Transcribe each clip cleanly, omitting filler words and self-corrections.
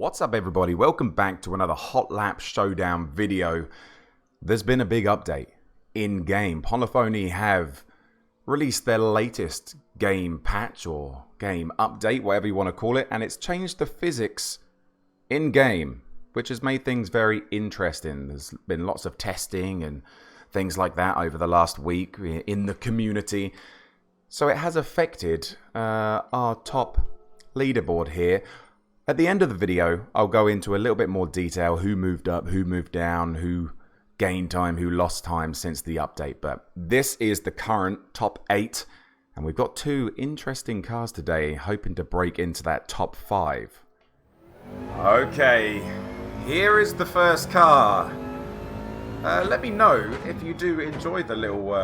What's up everybody, welcome back to another HotLap Showdown video. There's been a big update in game. Polyphony have released their latest game patch or game update, whatever you want to call it, and it's changed the physics in game, which has made things very interesting. There's been lots of testing and things like that over the last week in the community. So it has affected our top leaderboard here. At the end of the video, I'll go into a little bit more detail, who moved up, who moved down, who gained time, who lost time since the update. But this is the current top 8, and we've got 2 interesting cars today, hoping to break into that top 5. Okay, here is the first car. Let me know if you do enjoy the little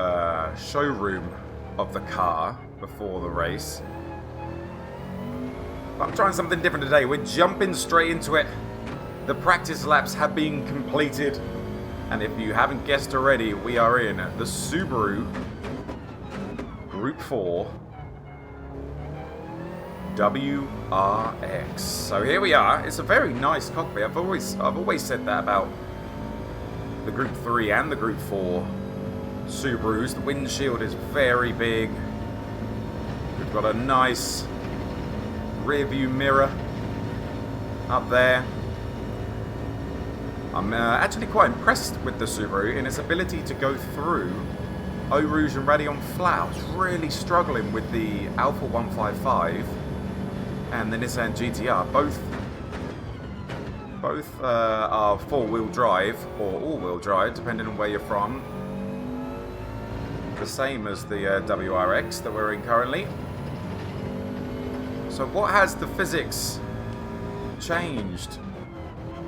showroom of the car before the race. I'm trying something different today. We're jumping straight into it. The practice laps have been completed. And if you haven't guessed already, we are in the Subaru Group 4 WRX. So here we are. It's a very nice cockpit. I've always said that about the Group 3 and the Group 4 Subarus. The windshield is very big. We've got a nice rear view mirror up there. I'm actually quite impressed with the Subaru in its ability to go through Eau Rouge and Raidillon flat. I was really struggling with the Alpha 155 and the Nissan GTR. Both are four-wheel drive or all-wheel drive, depending on where you're from. The same as the WRX that we're in currently. So what has the physics changed?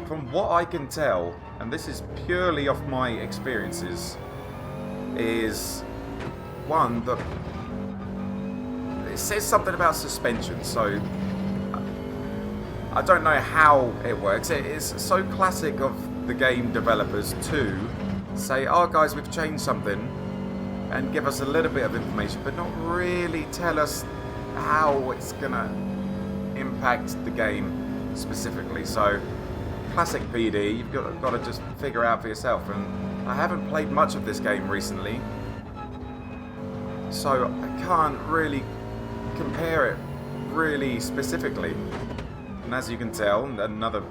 From what I can tell, and this is purely off my experiences, is one, that it says something about suspension. So I don't know how it works. It is so classic of the game developers to say, oh guys, we've changed something, and give us a little bit of information, but not really tell us how it's gonna impact the game specifically. So classic PD, you've got to just figure out for yourself. And I haven't played much of this game recently, so I can't really compare it really specifically. And as you can tell, another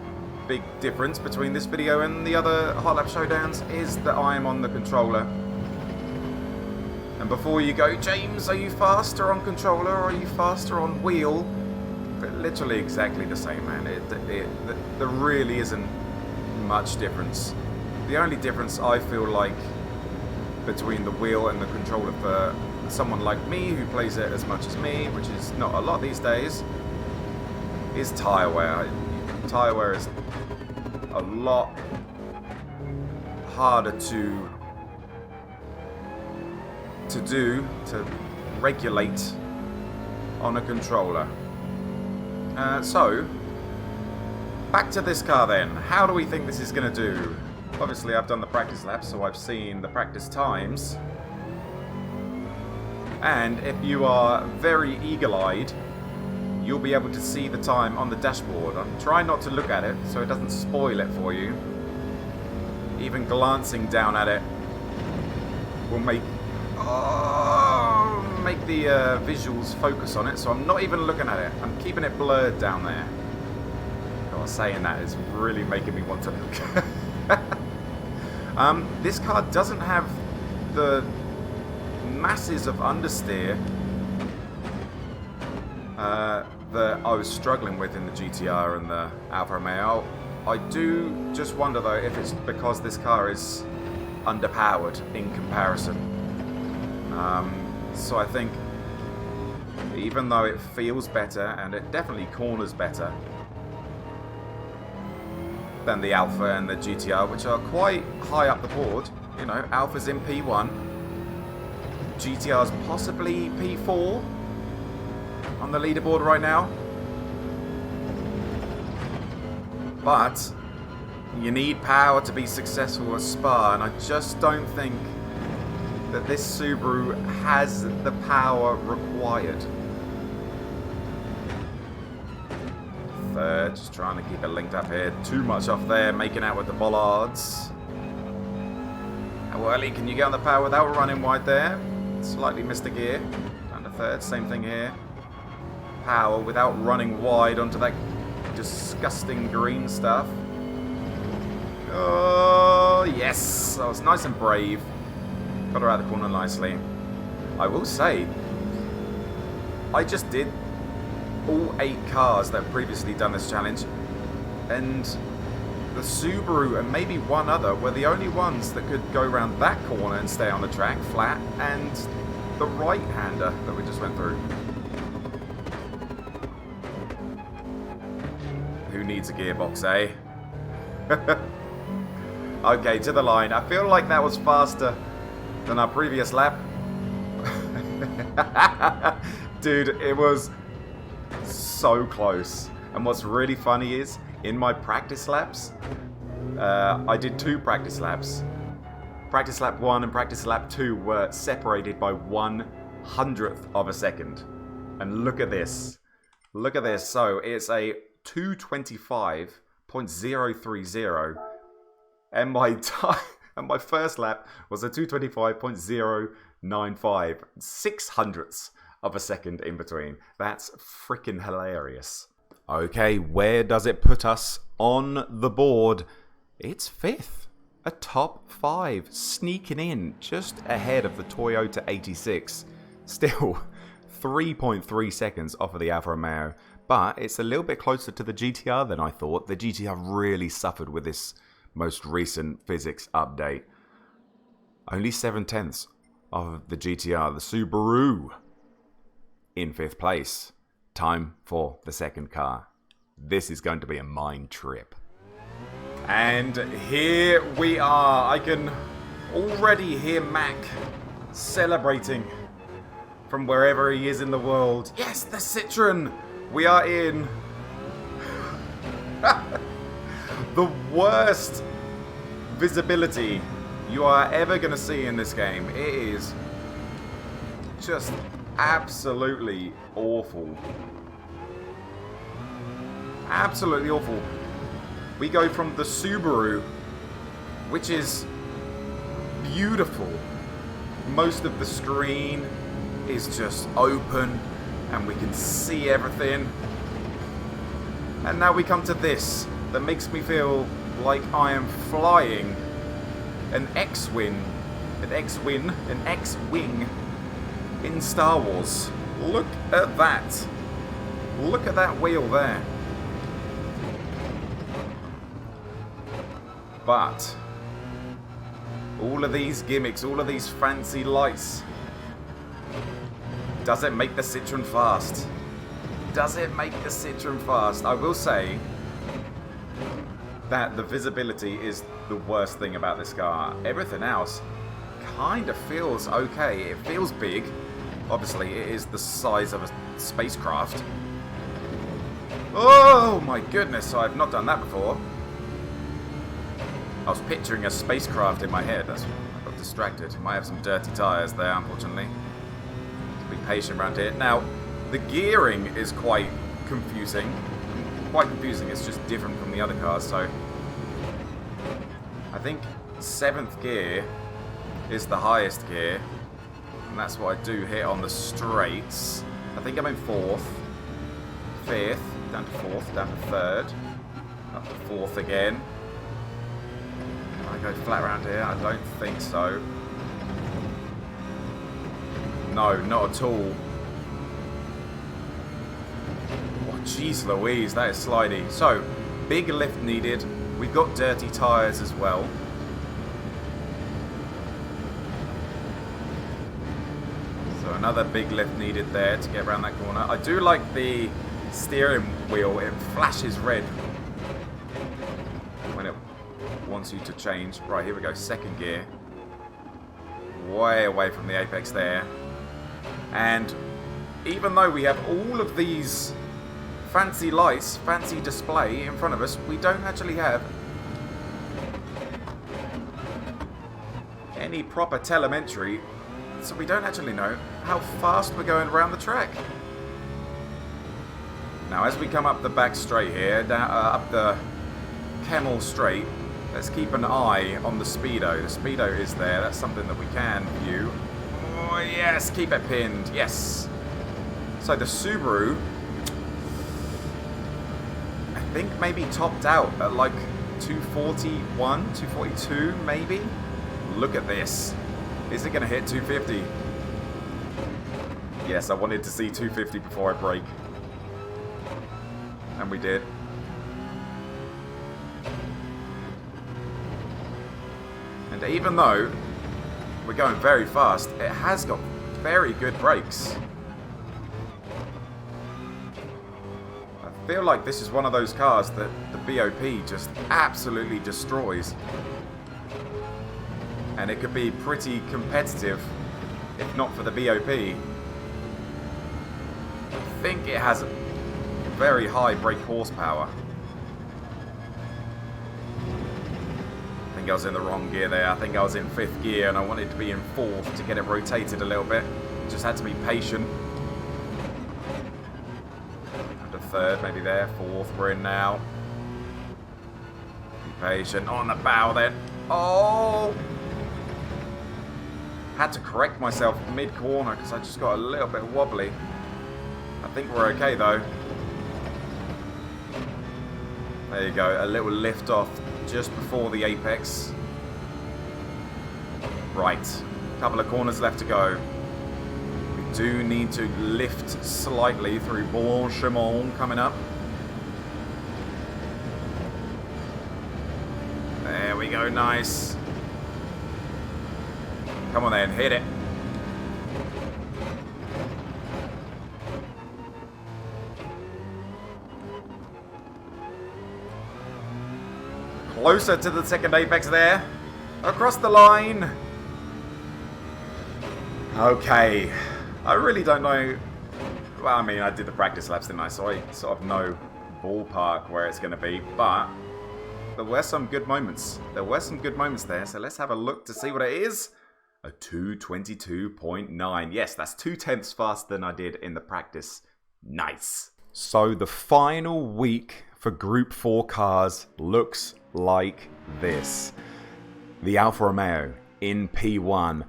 big difference between this video and the other HotLap Showdowns is that I am on the controller. And before you go, James, are you faster on controller or are you faster on wheel? But literally exactly the same, man. There really isn't much difference. The only difference I feel like between the wheel and the controller for someone like me who plays it as much as me, which is not a lot these days, is tyre wear. Tyre wear is a lot harder to regulate on a controller. So back to this car then. How do we think this is going to do? Obviously I've done the practice laps, so I've seen the practice times, and if you are very eagle-eyed, you'll be able to see the time on the dashboard. I'm trying not to look at it so it doesn't spoil it for you. Even glancing down at it will make the visuals focus on it, so I'm not even looking at it. I'm keeping it blurred down there. God, saying that is really making me want to look. This car doesn't have the masses of understeer that I was struggling with in the GTR and the Alfa Romeo. I do just wonder though if it's because this car is underpowered in comparison. So I think even though it feels better and it definitely corners better than the Alpha and the GTR, which are quite high up the board, you know, Alpha's in P1, GTR's possibly P4 on the leaderboard right now, but you need power to be successful at Spa, and I just don't think that this Subaru has the power required. third. Just trying to keep it linked up here. Too much off there, making out with the bollards. How early can you get on the power without running wide there? Slightly missed a gear. Down to third, same thing here. Power without running wide onto that disgusting green stuff. Oh, yes. That was nice and brave. Got her out of the corner nicely. I will say, I just did all 8 cars that have previously done this challenge, and the Subaru and maybe one other were the only ones that could go around that corner and stay on the track flat, and the right-hander that we just went through. Who needs a gearbox, eh? Okay, to the line. I feel like that was faster than our previous lap. Dude, it was so close. And what's really funny is, in my practice laps, I did 2 practice laps. Practice lap 1 and practice lap 2 were separated by 1/100th of a second. And look at this. Look at this. So, it's a 2:25.030. And my time, and my first lap was a 2:25.095. 6/100ths of a second in between. That's freaking hilarious. Okay, where does it put us on the board? It's 5th. A top 5. Sneaking in just ahead of the Toyota 86. Still 3.3 seconds off of the Alfa Romeo. But it's a little bit closer to the GTR than I thought. The GTR really suffered with this most recent physics update. Only 7/10ths of the GTR, the Subaru, in 5th place. Time for the second car. This is going to be a mind trip. And here we are. I can already hear Mac celebrating from wherever he is in the world. Yes, the Citroen! We are in the worst visibility you are ever going to see in this game. It is just absolutely awful. Absolutely awful. We go from the Subaru, which is beautiful. Most of the screen is just open and we can see everything. And now we come to this that makes me feel like I am flying an X-Wing in Star Wars. Look at that. Look at that wheel there. But all of these gimmicks, all of these fancy lights, does it make the Citroen fast? Does it make the Citroen fast? I will say that the visibility is the worst thing about this car. Everything else kind of feels okay. It feels big. Obviously, it is the size of a spacecraft. Oh my goodness, I've not done that before. I was picturing a spacecraft in my head. I got distracted. Might have some dirty tyres there, unfortunately. Be patient around here. Now, the gearing is quite confusing. It's just different from the other cars. So, I think 7th gear is the highest gear, and that's what I do hit on the straights. I think I'm in 4th, 5th, down to 4th, down to 3rd, up to 4th again. Can I go flat around here? I don't think so. No, not at all. Oh, jeez Louise, that is slidey. So, big lift needed. We've got dirty tyres as well. So another big lift needed there to get around that corner. I do like the steering wheel. It flashes red when it wants you to change. Right, here we go. 2nd gear. Way away from the apex there. And even though we have all of these fancy lights, fancy display in front of us, we don't actually have any proper telemetry, so we don't actually know how fast we're going around the track. Now, as we come up the back straight here, down, up the Camel straight, let's keep an eye on the Speedo. The Speedo is there. That's something that we can view. Oh, yes. Keep it pinned. Yes. So the Subaru, I think maybe topped out at like 241, 242 maybe. Look at this. Is it going to hit 250? Yes, I wanted to see 250 before I brake. And we did. And even though we're going very fast, it has got very good brakes. I feel like this is one of those cars that the BOP just absolutely destroys. And it could be pretty competitive if not for the BOP. I think it has very high brake horsepower. I think I was in the wrong gear there. I think I was in 5th gear and I wanted to be in 4th to get it rotated a little bit. Just had to be patient. And a 3rd, maybe there. 4th, we're in now. Be patient. On the bow then. Oh! Had to correct myself mid-corner because I just got a little bit wobbly. I think we're okay though. There you go, a little lift off just before the apex. Right, couple of corners left to go. We do need to lift slightly through Blanchimont coming up. There we go, nice. Come on then, hit it. Closer to the second apex there. Across the line. Okay. I really don't know. Well, I mean, I did the practice laps, didn't I? So I sort of know ballpark where it's going to be. But there were some good moments. There were some good moments there. So let's have a look to see what it is. A 222.9. Yes, that's 0.2 faster than I did in the practice. Nice. So the final week for Group 4 cars looks like this. The Alfa Romeo in P1,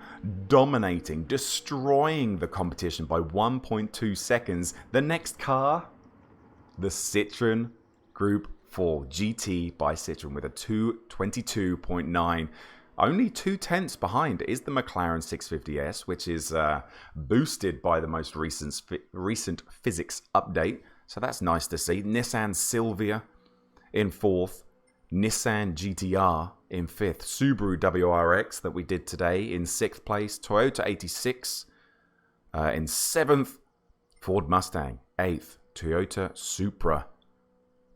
dominating, destroying the competition by 1.2 seconds. The next car, the Citroen Group 4 GT by Citroen with a 222.9. Only 0.2 behind is the McLaren 650S, which is boosted by the most recent physics update. So that's nice to see. Nissan Silvia in 4th. Nissan GTR in 5th. Subaru WRX that we did today in 6th place. Toyota 86 in 7th. Ford Mustang 8th. Toyota Supra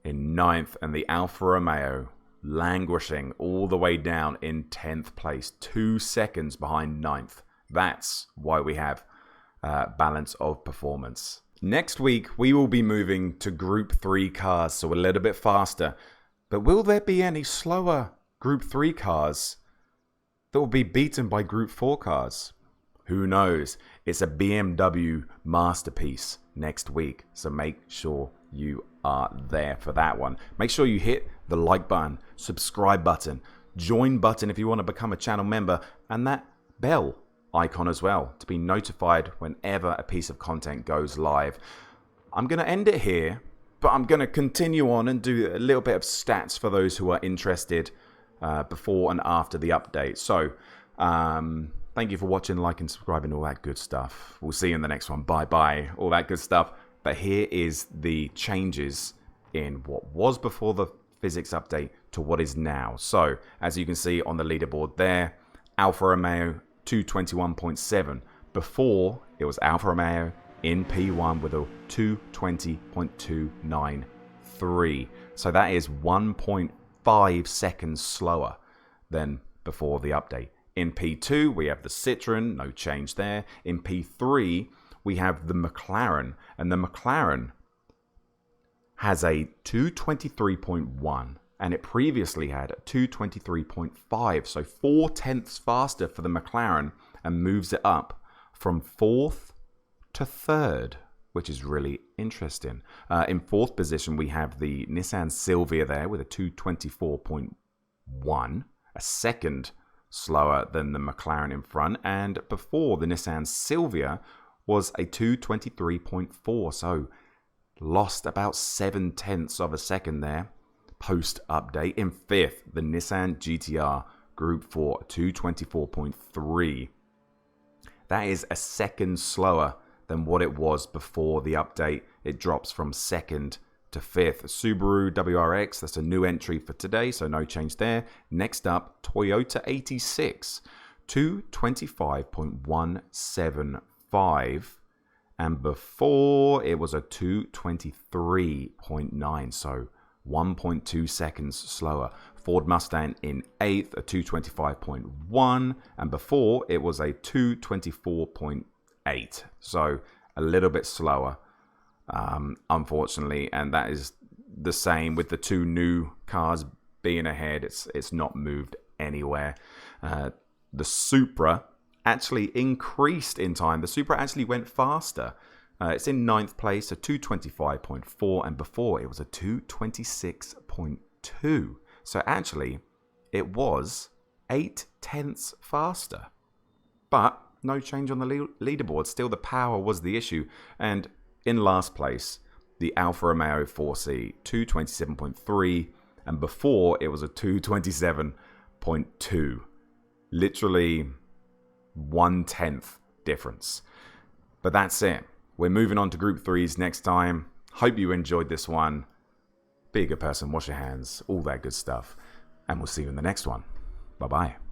in 9th. And the Alfa Romeo languishing all the way down in 10th place. 2 seconds behind 9th. That's why we have balance of performance. Next week, we will be moving to Group 3 cars, so a little bit faster. But will there be any slower Group 3 cars that will be beaten by Group 4 cars? Who knows? It's a BMW masterpiece next week, so make sure you are there for that one. Make sure you hit the like button, subscribe button, join button if you want to become a channel member, and that bell icon as well to be notified whenever a piece of content goes live. I'm going to end it here, but I'm going to continue on and do a little bit of stats for those who are interested before and after the update. So, thank you for watching, liking, subscribing, all that good stuff. We'll see you in the next one. Bye-bye, all that good stuff. But here is the changes in what was before the physics update to what is now. So, as you can see on the leaderboard there, Alfa Romeo 221.7. Before, it was Alfa Romeo in P1 with a 220.293. So that is 1.5 seconds slower than before the update. In P2, we have the Citroen, no change there. In P3, we have the McLaren, and the McLaren has a 223.1, and it previously had a 223.5, so 0.4 faster for the McLaren, and moves it up from 4th to 3rd. which is really interesting. In fourth position, we have the Nissan Silvia there with a 224.1, a second slower than the McLaren in front. And before, the Nissan Silvia was a 223.4, so lost about 0.7 of a second there post-update. In fifth, the Nissan GTR Group 4, 224.3. That is a second slower than what it was before the update. It drops from second to fifth. Subaru WRX, that's a new entry for today, so no change there. Next up, Toyota 86, 225.175. And before, it was a 223.9, so 1.2 seconds slower. Ford Mustang in 8th, a 225.1, and before it was a 224.8, so a little bit slower, unfortunately. And that is the same with the two new cars being ahead. It's not moved anywhere. The Supra actually increased in time. The Supra actually went faster. It's in 9th place, a 225.4, and before it was a 226.2. So actually, it was 0.8 faster. But no change on the leaderboard. Still, the power was the issue. And in last place, the Alfa Romeo 4C, 227.3, and before it was a 227.2. Literally 1/10 difference. But that's it. We're moving on to Group 3s next time. Hope you enjoyed this one. Be a good person, wash your hands, all that good stuff. And we'll see you in the next one. Bye-bye.